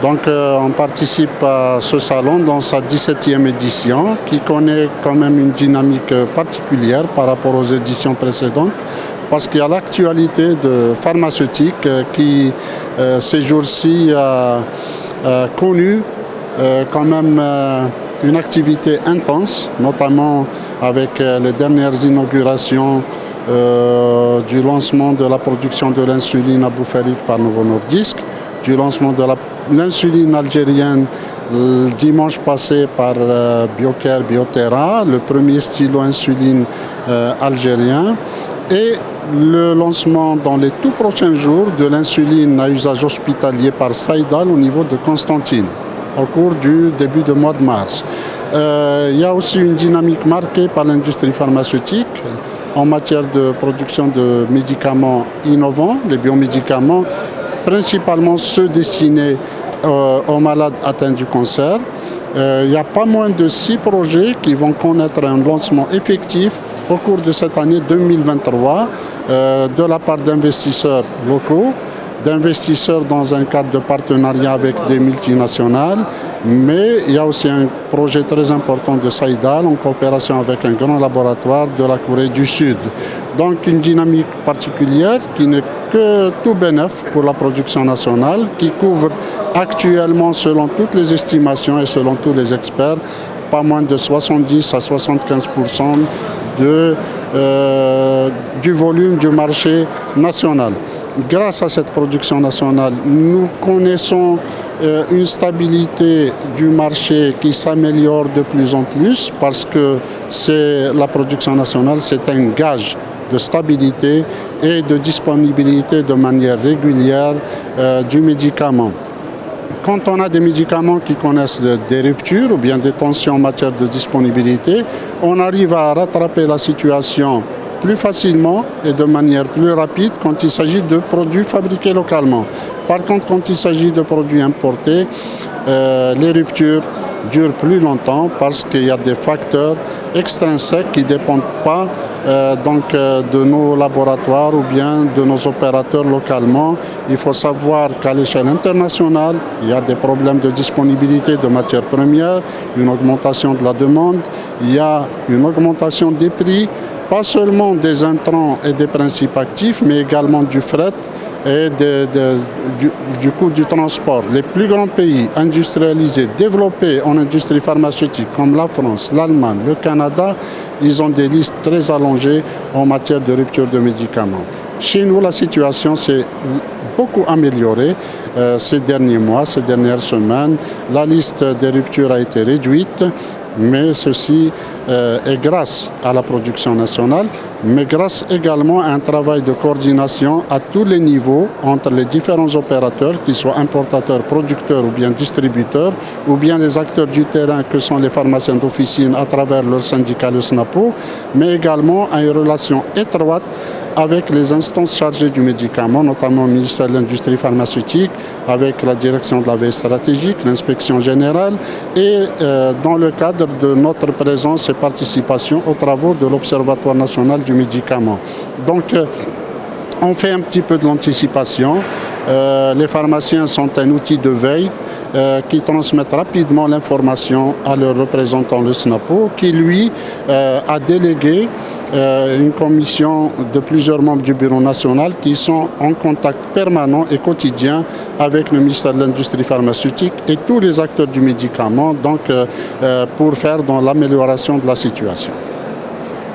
Donc on participe à ce salon dans sa 17e édition qui connaît quand même une dynamique particulière par rapport aux éditions précédentes parce qu'il y a l'actualité de pharmaceutique qui ces jours-ci a connu quand même une activité intense, notamment avec les dernières inaugurations du lancement de la production de l'insuline à Boufarik par Novo Nordisk, du lancement de l'insuline algérienne le dimanche passé par Biocare Bioterra, le premier stylo insuline algérien, et le lancement dans les tout prochains jours de l'insuline à usage hospitalier par Saïdal au niveau de Constantine, au cours du début du mois de mars. Il y a aussi une dynamique marquée par l'industrie pharmaceutique en matière de production de médicaments innovants, les biomédicaments, principalement ceux destinés aux malades atteints du cancer. Il y a pas moins de 6 projets qui vont connaître un lancement effectif au cours de cette année 2023 de la part d'investisseurs locaux, d'investisseurs dans un cadre de partenariat avec des multinationales, mais il y a aussi un projet très important de Saïdal en coopération avec un grand laboratoire de la Corée du Sud. Donc une dynamique particulière qui n'est que tout bénef pour la production nationale, qui couvre actuellement, selon toutes les estimations et selon tous les experts, pas moins de 70 à 75% du volume du marché national. Grâce à cette production nationale, nous connaissons une stabilité du marché qui s'améliore de plus en plus parce que la production nationale, c'est un gage de stabilité et de disponibilité de manière régulière du médicament. Quand on a des médicaments qui connaissent des ruptures ou bien des tensions en matière de disponibilité, on arrive à rattraper la situation plus facilement et de manière plus rapide quand il s'agit de produits fabriqués localement. Par contre, quand il s'agit de produits importés, les ruptures durent plus longtemps parce qu'il y a des facteurs extrinsèques qui ne dépendent pas de nos laboratoires ou bien de nos opérateurs localement. Il faut savoir qu'à l'échelle internationale, il y a des problèmes de disponibilité de matières premières, une augmentation de la demande, il y a une augmentation des prix, pas seulement des intrants et des principes actifs, mais également du fret et du coût du transport. Les plus grands pays industrialisés, développés en industrie pharmaceutique, comme la France, l'Allemagne, le Canada, ils ont des listes très allongées en matière de rupture de médicaments. Chez nous, la situation s'est beaucoup améliorée ces derniers mois, ces dernières semaines. La liste des ruptures a été réduite, mais ceci est grâce à la production nationale, mais grâce également à un travail de coordination à tous les niveaux entre les différents opérateurs, qu'ils soient importateurs, producteurs ou bien distributeurs, ou bien les acteurs du terrain que sont les pharmaciens d'officine à travers leur syndicat, le SNAPO, mais également à une relation étroite avec les instances chargées du médicament, notamment le ministère de l'Industrie pharmaceutique, avec la direction de la veille stratégique, l'inspection générale, et dans le cadre de notre présence et participation aux travaux de l'Observatoire national du médicament. Donc, on fait un petit peu de l'anticipation. Les pharmaciens sont un outil de veille qui transmettent rapidement l'information à leur représentant, le SNAPO, qui lui a délégué une commission de plusieurs membres du bureau national qui sont en contact permanent et quotidien avec le ministère de l'Industrie pharmaceutique et tous les acteurs du médicament, donc pour faire dans l'amélioration de la situation.